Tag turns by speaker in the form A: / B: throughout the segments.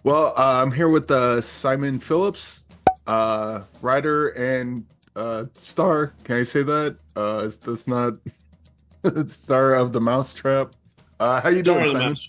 A: Well, I'm here with Simon Phillips, writer and star. Can I say that? That's not star of the Mousetrap. How you doing,
B: Star of the
A: Simon?
B: Mouse.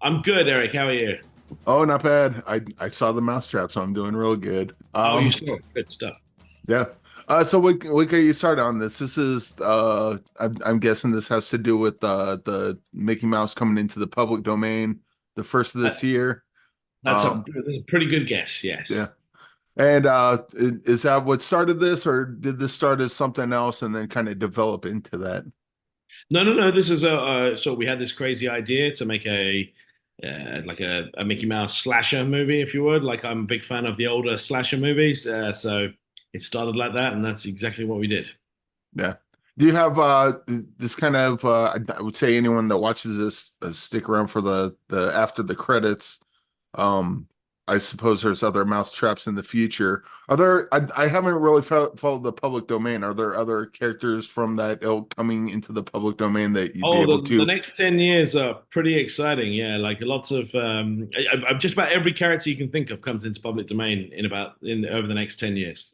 B: I'm good, Eric. How are you?
A: Oh, not bad. I saw the Mousetrap, so I'm doing real good.
B: Oh, you saw it. Good stuff.
A: Yeah. So we get you started on this. This is I'm guessing this has to do with the Mickey Mouse coming into the public domain the first of this
B: That,
A: year.
B: that's
A: Um,
B: a pretty good guess.
A: yeah.
B: Yes.
A: And is that what started this, or did this start as something else and then kind of develop into that?
B: No, no, no. This is a so we had this crazy idea to make a like a Mickey Mouse slasher movie, if you would. Like I'm a big fan of the older slasher movies, so it started like that, and that's exactly what we did.
A: Yeah. Do you have this kind of I would say anyone that watches this stick around for the after the credits. Um, I suppose there's other mouse traps in the future. Are there? I haven't really followed the public domain. Are there other characters from that ilk coming into the public domain that you'd be
B: Oh,
A: able
B: the
A: to?
B: next 10 years are pretty exciting. Yeah, like lots of just about every character you can think of comes into public domain in over the next 10 years.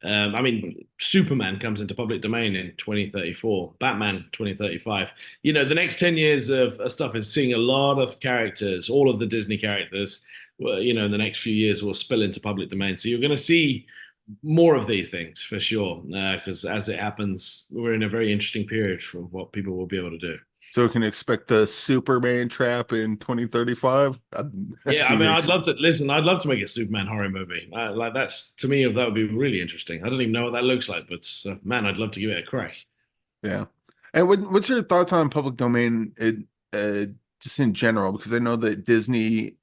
B: I mean, Superman comes into public domain in 2034, Batman 2035. The next 10 years of stuff is seeing a lot of characters, all of the Disney characters, well, in the next few years will spill into public domain. So you're going to see more of these things for sure, because as it happens, we're in a very interesting period for what people will be able to do.
A: So we can expect the Superman trap in 2035.
B: Yeah,
A: That'd
B: I
A: be
B: mean, I'd love to make a Superman horror movie. Like that's to me, that would be really interesting. I don't even know what that looks like, but man, I'd love to give it a crack.
A: yeah. And what's your thoughts on public domain just in general? Because I know that Disney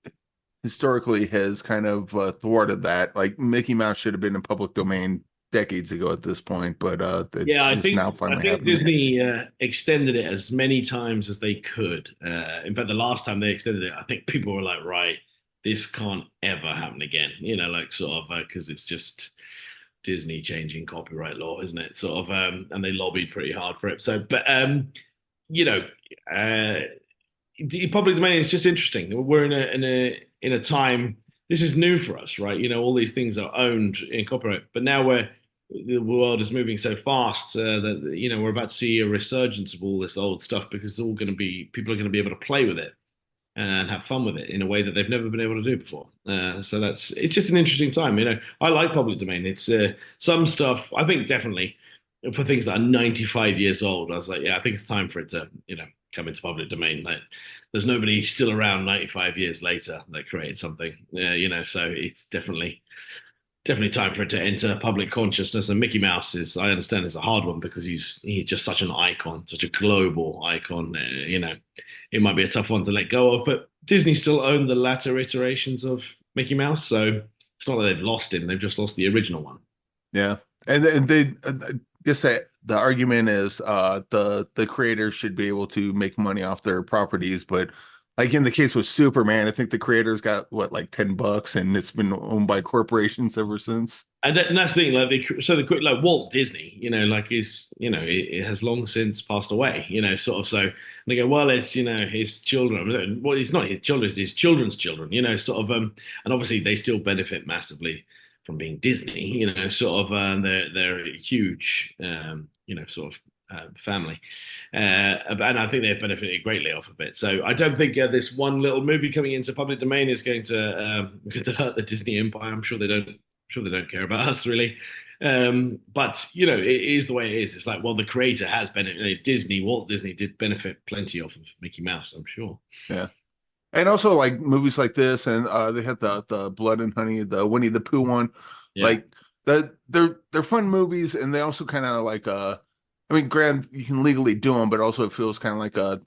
A: historically has kind of thwarted that. Like Mickey Mouse should have been in public domain decades ago at this point, but
B: Yeah,
A: it's just now
B: I
A: finally
B: think
A: happening.
B: Disney extended it as many times as they could. In fact, the last time they extended it, I think people were like, "Right, this can't ever happen again." Like sort of because it's just Disney changing copyright law, isn't it? Sort of, and they lobbied pretty hard for it. So, but you know, uh, the public domain is just interesting. We're in a time. This is new for us, right? All these things are owned in copyright, but now the world is moving so fast that we're about to see a resurgence of all this old stuff because it's all going to be people are going to be able to play with it and have fun with it in a way that they've never been able to do before. So it's just an interesting time. I like public domain. It's some stuff. I think definitely for things that are 95 years old. I was like, yeah, I think it's time for it to come into public domain. Like, there's nobody still around 95 years later that created something. So it's definitely time for it to enter public consciousness. And Mickey Mouse I understand, is a hard one because he's just such an icon, such a global icon. It might be a tough one to let go of, but Disney still own the latter iterations of Mickey Mouse, so it's not that they've lost him; they've just lost the original one.
A: Yeah, and they I guess that the argument is the creators should be able to make money off their properties, but like in the case with Superman, I think the creators got what like $10 and it's been owned by corporations ever since.
B: And that's the thing, like like Walt Disney, like it has long since passed away, sort of. So and they go, well, it's his children. Well, it's not his children; it's his children's children, sort of. And obviously they still benefit massively from being Disney, sort of. They're a huge, sort of. Family, and I think they've benefited greatly off of it. So I don't think this one little movie coming into public domain is going to hurt the Disney empire. I'm sure they don't care about us really. But it is the way it is. It's like, well, the creator has benefited. Walt Disney did benefit plenty off of Mickey Mouse, I'm sure.
A: Yeah. And also like movies like this, and they had the Blood and Honey, the Winnie the Pooh one,
B: Yeah.
A: like they're fun movies, and they also kind of like I mean, grand you can legally do them, but also it feels kind of like a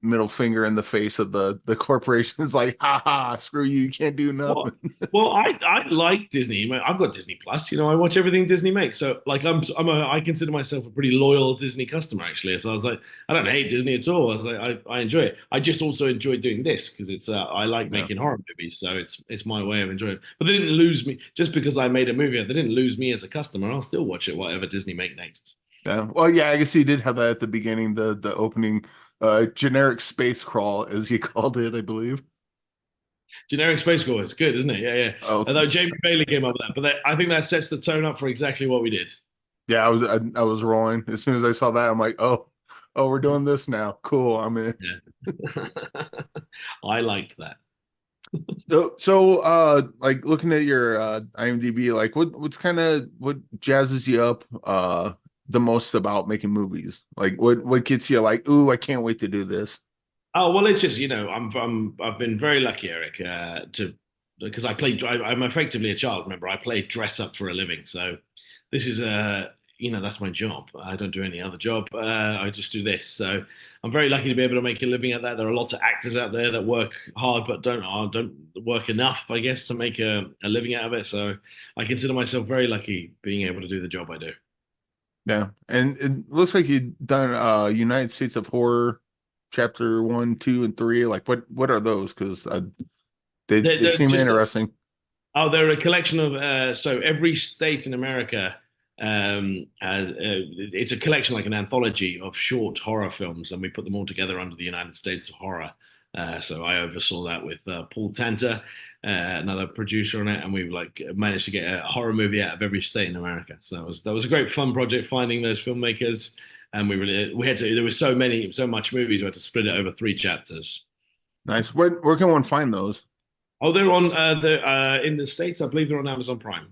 A: middle finger in the face of the corporation. Is like, ha ha, screw you, you can't do
B: Well,
A: nothing.
B: I like Disney. I've got Disney Plus. I watch everything Disney makes. So like I consider myself a pretty loyal Disney customer actually. So I was like, I don't hate Disney at all. I was like, I enjoy it. I just also enjoy doing this because it's I like
A: Yeah.
B: making horror movies. So it's my way of enjoying it. But they didn't lose me just because I made a movie. They didn't lose me as a customer. I'll still watch it whatever Disney make next.
A: Yeah. Well, yeah, I guess you did have that at the beginning, the opening generic space crawl, as you called it, I believe.
B: Generic Space Cowboy. It's good, isn't it? Yeah, yeah.
A: Oh,
B: Although Jamie Bailey came up with that, but I think that sets the tone up for exactly what we did.
A: yeah, I was rolling as soon as I saw that. I'm like, oh, we're doing this now. Cool, I'm in.
B: Yeah. I liked that.
A: Like looking at your IMDb, like what's kind of what jazzes you up the most about making movies? Like what gets you like, ooh, I can't wait to do this.
B: Oh well, it's just I've been very lucky, Eric, to because I'm effectively a child. Remember, I play dress up for a living, so this is that's my job. I don't do any other job. I just do this. So I'm very lucky to be able to make a living at that. There are lots of actors out there that work hard but don't work enough, I guess, to make a living out of it. So I consider myself very lucky being able to do the job I do.
A: Yeah. And it looks like you've done United States of Horror chapter one, two, and three. Like what are those? Because they
B: They're
A: seem
B: just
A: interesting.
B: Oh, they're a collection of so every state in America has it's a collection like an anthology of short horror films, and we put them all together under the United States of Horror. So I oversaw that with Paul Tanter, another producer on it, and we like managed to get a horror movie out of every state in America. So that was a great fun project finding those filmmakers, and we had to there was so much movies we had to split it over 3 chapters.
A: Nice. Where can one find those?
B: Oh, they're on in the States. I believe they're on Amazon Prime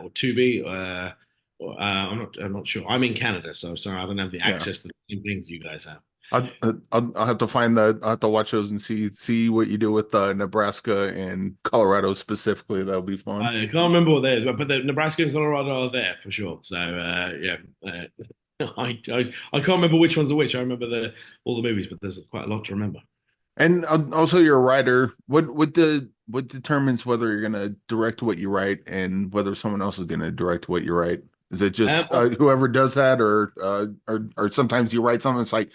B: or Tubi. I'm not sure. I'm in Canada, so sorry, I don't have the
A: Yeah.
B: access to the same things you guys have.
A: I'll have to find I'll have to watch those and see what you do with Nebraska and Colorado specifically. That'll be fun.
B: I can't remember what theirs, but the Nebraska and Colorado are there for sure. So yeah, I can't remember which ones are which. I remember the all the movies, but there's quite a lot to remember.
A: And also, you're a writer. What determines whether you're gonna direct what you write and whether someone else is gonna direct what you write? Is it just
B: Um,
A: whoever does that, or sometimes you write something, it's like,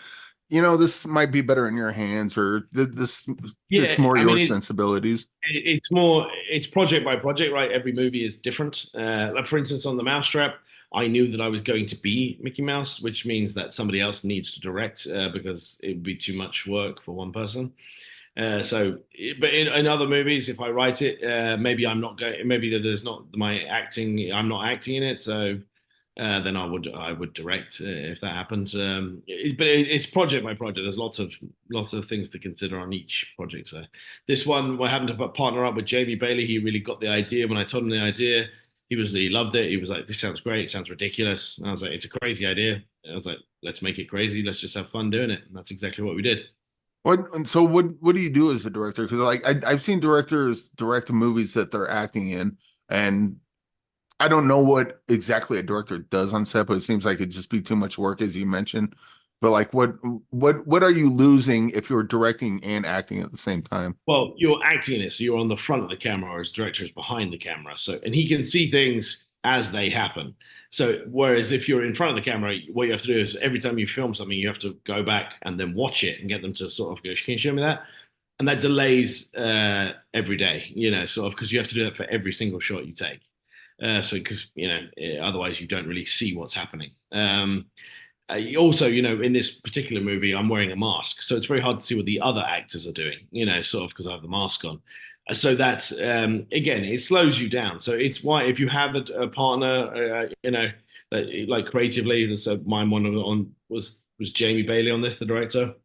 A: this might be better in your hands, or this fits
B: yeah,
A: more
B: I
A: your
B: mean
A: sensibilities.
B: it's project by project, right? Every movie is different. Like for instance, on the Mousetrap, I knew that I was going to be Mickey Mouse, which means that somebody else needs to direct because it would be too much work for one person. But in other movies, if I write it, maybe I'm not going. Maybe there's not my acting. I'm not acting in it, so then I would direct if that happens. It's project by project. There's lots of things to consider on each project. So this one, I happened to partner up with Jamie Bailey. He really got the idea. When I told him the idea, he loved it. He was like, "This sounds great. It sounds ridiculous." And I was like, "It's a crazy idea." And I was like, "Let's make it crazy. Let's just have fun doing it." And that's exactly what we did.
A: What do you do as a director? Because like I've seen directors direct movies that they're acting in, and I don't know what exactly a director does on set, but it seems like it'd just be too much work, as you mentioned. But like, what are you losing if you're directing and acting at the same time?
B: Well, you're acting in it, so you're on the front of the camera, whereas director is behind the camera. So, and he can see things as they happen. So, whereas if you're in front of the camera, what you have to do is every time you film something, you have to go back and then watch it and get them to sort of go, "Can you show me that?" And that delays every day, sort of because you have to do that for every single shot you take. So, because otherwise you don't really see what's happening. Also, in this particular movie, I'm wearing a mask, so it's very hard to see what the other actors are doing, sort of because I have the mask on. So that's again, it slows you down. So it's why if you have a partner, that like creatively, so mine one on was Jamie Bailey on this, the director,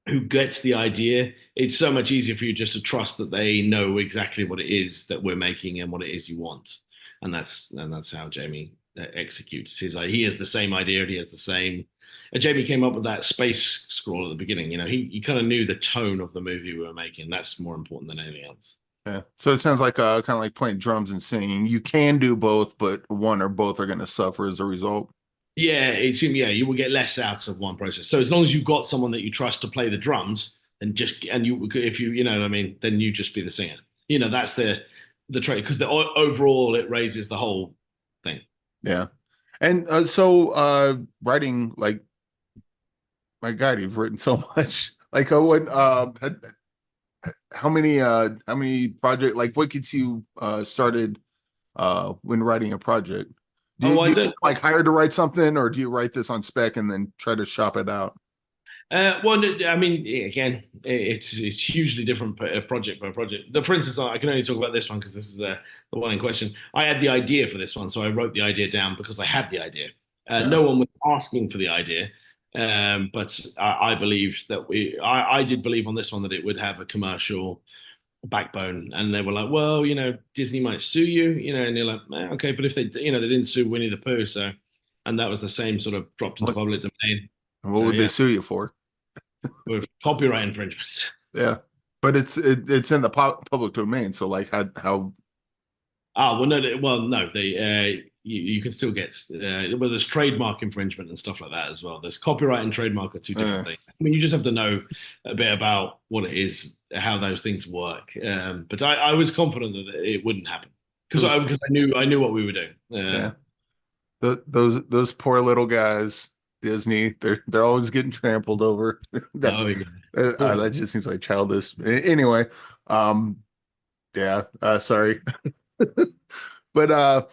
B: who gets the idea. It's so much easier for you just to trust that they know exactly what it is that we're making and what it is you want, and that's how Jamie executes his idea. He has the same idea. He has the same. Jamie came up with that space scroll at the beginning. He kind of knew the tone of the movie we were making. That's more important than anything else.
A: Yeah. So it sounds like kind of like playing drums and singing. You can do both, but one or both are going to suffer as a result.
B: Yeah, you will get less out of one process. So as long as you've got someone that you trust to play the drums, and you if you know what I mean, then you just be the singer. That's the trait because overall it raises the whole thing.
A: Yeah. And writing, like, my God, you've written so much. Like, how many project, like, what gets you started when writing a project? Do
B: Oh,
A: you,
B: I
A: do you
B: don't.
A: like hire to write something, or do you write this on spec and then try to shop it out?
B: Well, I mean, again, it's hugely different project by project. For instance, I can only talk about this one because this is the one in question. I had the idea for this one, so I wrote the idea down because I had the idea.
A: Yeah.
B: No one was asking for the idea, but I believed that I did believe on this one that it would have a commercial backbone, and they were like, well, Disney might sue you, and you're like, okay, but if they didn't sue Winnie the Pooh, so, and that was the same sort of dropped into
A: What
B: public domain.
A: what
B: So
A: would they
B: yeah,
A: sue you for?
B: with copyright infringements.
A: Yeah. But it's in the public domain, so like how
B: Ah, well, no, well, no, you can still get well, there's trademark infringement and stuff like that as well. There's copyright and trademark are two different
A: uh,
B: things. I mean, you just have to know a bit about what it is, how those things work. But I was confident that it wouldn't happen because
A: those
B: I knew what we were doing.
A: yeah. Those poor little guys, Disney, they're always getting trampled over. That
B: Oh yeah,
A: that just seems like childish. Anyway, um, yeah, sorry, but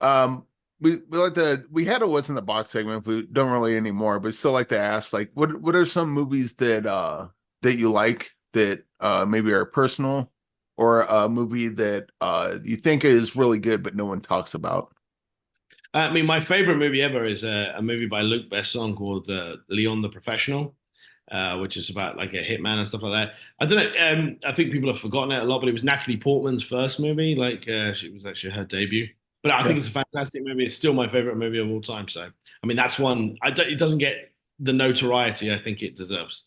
A: um, we like to we had a what's in the box segment. We don't really anymore, but still like to ask, like, what are some movies that you like that maybe are personal, or a movie that you think is really good but no one talks about?
B: I mean, my favorite movie ever is a movie by Luc Besson called Leon the Professional. Which is about like a hitman and stuff like that. I don't know. I think people have forgotten it a lot, but it was Natalie Portman's first movie. Like, it was actually her debut. But I think
A: Yeah.
B: it's a fantastic movie. It's still my favorite movie of all time. So, I mean, that's one. It doesn't get the notoriety I think it deserves.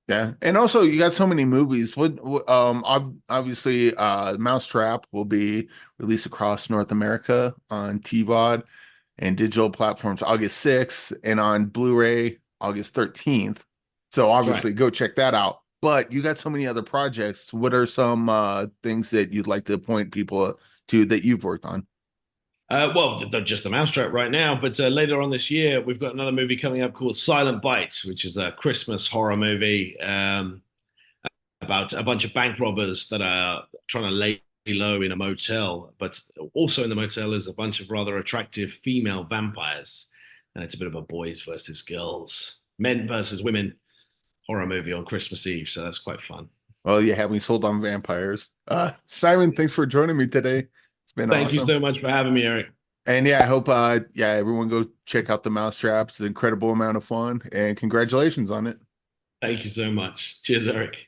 A: Yeah, and also you got so many movies. Obviously, Mousetrap will be released across North America on TVOD and digital platforms August 6th, and on Blu-ray August 13th. So
B: That's right.
A: obviously, go check that out. But you got so many other projects. What are some things that you'd like to point people to that you've worked on?
B: Well, just the Mousetrap right now, but later on this year, we've got another movie coming up called Silent Bites, which is a Christmas horror movie. About a bunch of bank robbers that are trying to lay low in a motel, but also in the motel is a bunch of rather attractive female vampires. And it's a bit of a boys versus girls, men versus women horror movie on Christmas Eve. So that's quite fun.
A: Well, you have me sold on vampires. Simon, thanks for joining me today. It's been
B: Thank you
A: awesome.
B: so much for having me, Eric.
A: And yeah, I hope yeah, everyone go check out the Mousetrap. It's an incredible amount of fun and congratulations on it.
B: Thank you so much. Cheers, Eric.